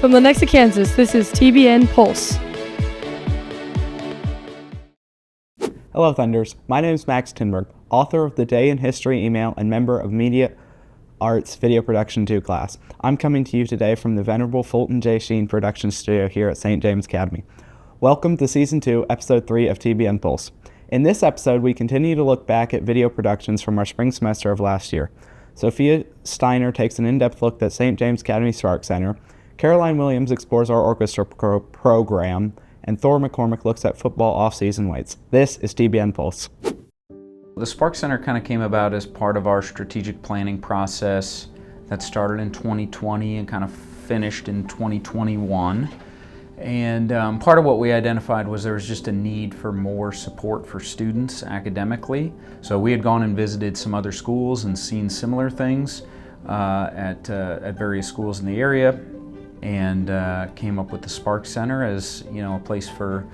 From Lenexa, Kansas, this is TBN Pulse. Hello Thunders, my name is Max Tinberg, author of the Day in History email and member of Media Arts Video Production 2 class. I'm coming to you today from the venerable Fulton J. Sheen production studio here at St. James Academy. Welcome to Season 2, Episode 3 of TBN Pulse. In this episode, we continue to look back at video productions from our spring semester of last year. Sophia Steiner takes an in-depth look at St. James Academy Spark Center, Caroline Williams explores our orchestra program, and Thor McCormick looks at football off-season weights. This is TBN Pulse. The Spark Center kind of came about as part of our strategic planning process that started in 2020 and kind of finished in 2021. And part of what we identified was there was just a need for more support for students academically. So we had gone and visited some other schools and seen similar things at various schools in the area, and came up with the Spark Center as, you know, a place for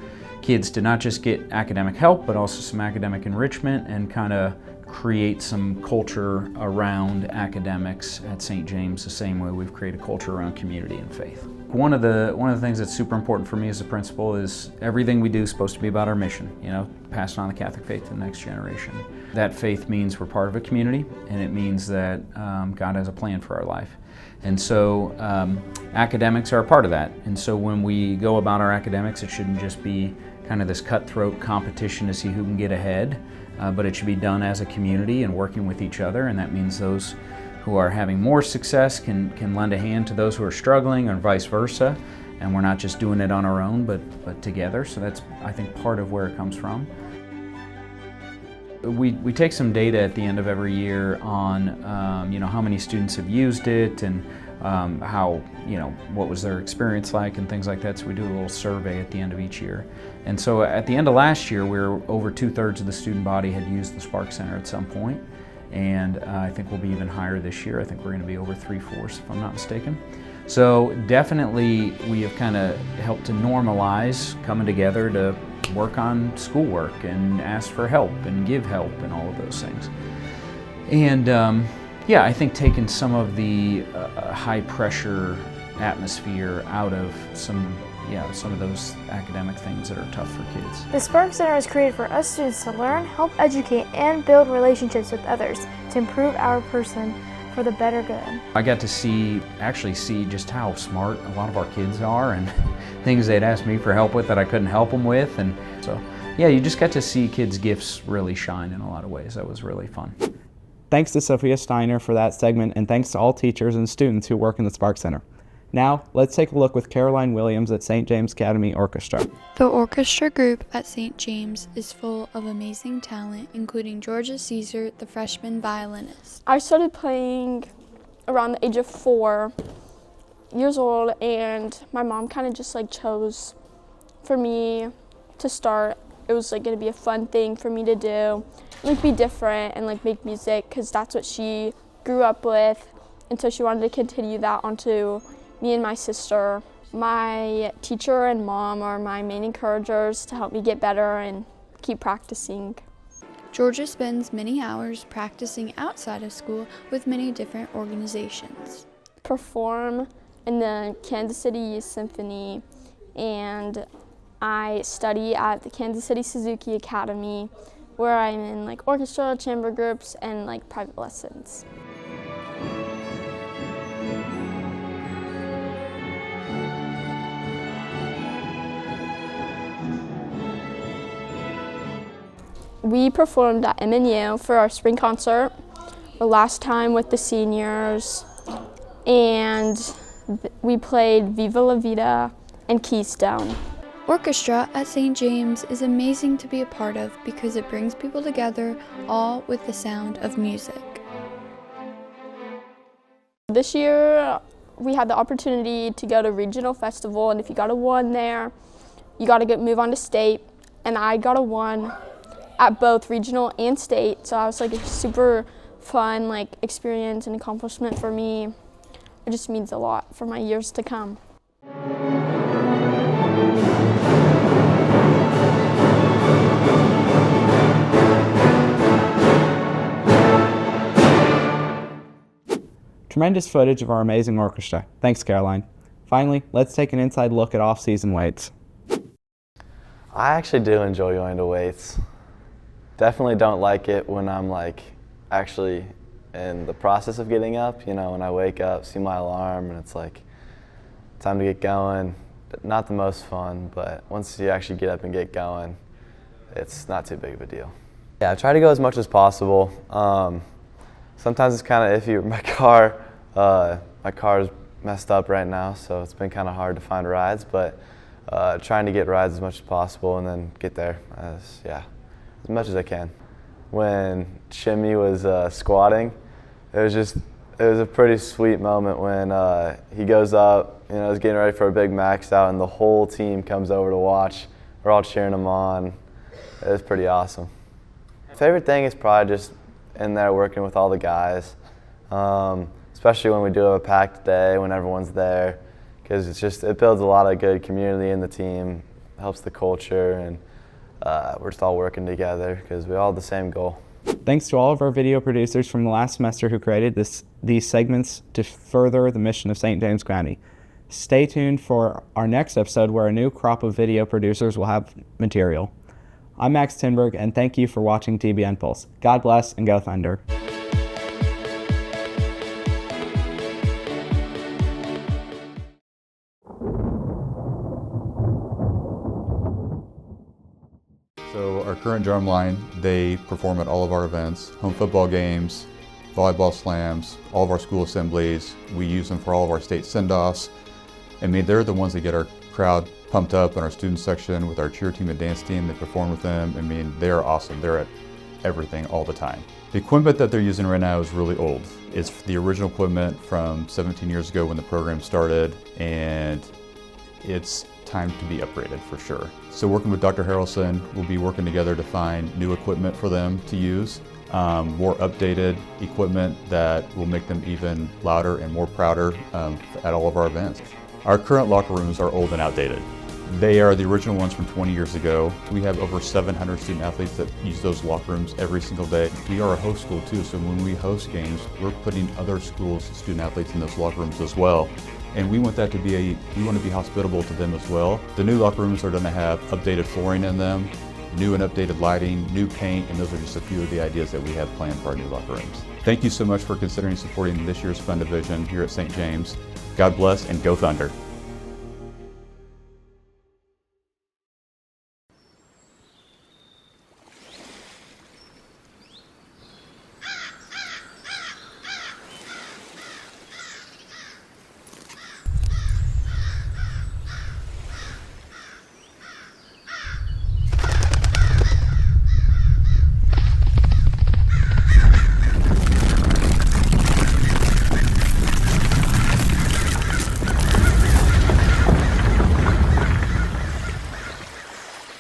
kids to not just get academic help, but also some academic enrichment and kind of create some culture around academics at St. James the same way we've created culture around community and faith. One of the things that's super important for me as a principal is everything we do is supposed to be about our mission, you know, passing on the Catholic faith to the next generation. That faith means we're part of a community, and it means that God has a plan for our life. And so academics are a part of that. And so when we go about our academics, it shouldn't just be kind of this cutthroat competition to see who can get ahead, but it should be done as a community and working with each other. And that means those who are having more success can lend a hand to those who are struggling, and vice versa. And we're not just doing it on our own, but together. So that's, I think, part of where it comes from. We take some data at the end of every year on you know, how many students have used it, and how, you know, what was their experience like and things like that. So we do a little survey at the end of each year. And so at the end of last year, over 2/3 of the student body had used the Spark Center at some point. And I think we'll be even higher this year. I think we're going to be over 3/4 if I'm not mistaken. So definitely we have kind of helped to normalize coming together to work on schoolwork and ask for help and give help and all of those things. And yeah, I think taking some of the high pressure atmosphere out of some of those academic things that are tough for kids. The Spark Center is created for us students to learn, help educate, and build relationships with others to improve our person for the better good. I got to actually see just how smart a lot of our kids are, and things they'd ask me for help with that I couldn't help them with. And so, yeah, you just got to see kids' gifts really shine in a lot of ways. That was really fun. Thanks to Sophia Steiner for that segment, and thanks to all teachers and students who work in the Spark Center. Now, let's take a look with Caroline Williams at St. James Academy Orchestra. The orchestra group at St. James is full of amazing talent, including Georgia Caesar, the freshman violinist. I started playing around the age of 4 years old, and my mom kind of just chose for me to start. It was going to be a fun thing for me to do, be different and make music, because that's what she grew up with, and so she wanted to continue that onto me and my sister. My teacher and mom are my main encouragers to help me get better and keep practicing. Georgia spends many hours practicing outside of school with many different organizations. Perform in the Kansas City Youth Symphony, and I study at the Kansas City Suzuki Academy, where I'm in orchestra, chamber groups, and private lessons. We performed at MNU for our spring concert, the last time with the seniors, and we played Viva La Vida and Keystone. Orchestra at St. James is amazing to be a part of because it brings people together, all with the sound of music. This year, we had the opportunity to go to regional festival, and if you got a 1 there, you got to move on to state, and I got a 1 at both regional and state, so I was a super fun experience and accomplishment for me. It just means a lot for my years to come. Tremendous footage of our amazing orchestra. Thanks, Caroline. Finally, let's take an inside look at off-season weights. I actually do enjoy going to weights. Definitely don't like it when I'm actually in the process of getting up. You know, when I wake up, see my alarm, and it's like time to get going. Not the most fun, but once you actually get up and get going, it's not too big of a deal. Yeah, I try to go as much as possible. Sometimes it's kind of iffy with my car. My car is messed up right now, so it's been kind of hard to find rides, but trying to get rides as much as possible and then get there as much as I can. When Shimmy was squatting, it was a pretty sweet moment when he goes up, you know, he's getting ready for a big max out, and the whole team comes over to watch. We're all cheering him on. It was pretty awesome. Favorite thing is probably just in there working with all the guys, especially when we do have a packed day, when everyone's there, because it builds a lot of good community in the team, helps the culture, and we're just all working together because we all have the same goal. Thanks to all of our video producers from the last semester who created these segments to further the mission of St. James County. Stay tuned for our next episode where a new crop of video producers will have material. I'm Max Tinberg, and thank you for watching TBN Pulse. God bless and go Thunder. So our current drumline, they perform at all of our events, home football games, volleyball slams, all of our school assemblies. We use them for all of our state send-offs. I mean, they're the ones that get our crowd pumped up in our student section with our cheer team and dance team. They perform with them. I mean, they're awesome. They're at everything all the time. The equipment that they're using right now is really old. It's the original equipment from 17 years ago when the program started, and it's time to be upgraded for sure. So working with Dr. Harrelson, we'll be working together to find new equipment for them to use, more updated equipment that will make them even louder and more prouder at all of our events. Our current locker rooms are old and outdated. They are the original ones from 20 years ago. We have over 700 student athletes that use those locker rooms every single day. We are a host school too, so when we host games, we're putting other schools' student athletes in those locker rooms as well. And we want that to be we want to be hospitable to them as well. The new locker rooms are going to have updated flooring in them, new and updated lighting, new paint, and those are just a few of the ideas that we have planned for our new locker rooms. Thank you so much for considering supporting this year's Fun Division here at St. James. God bless and go Thunder.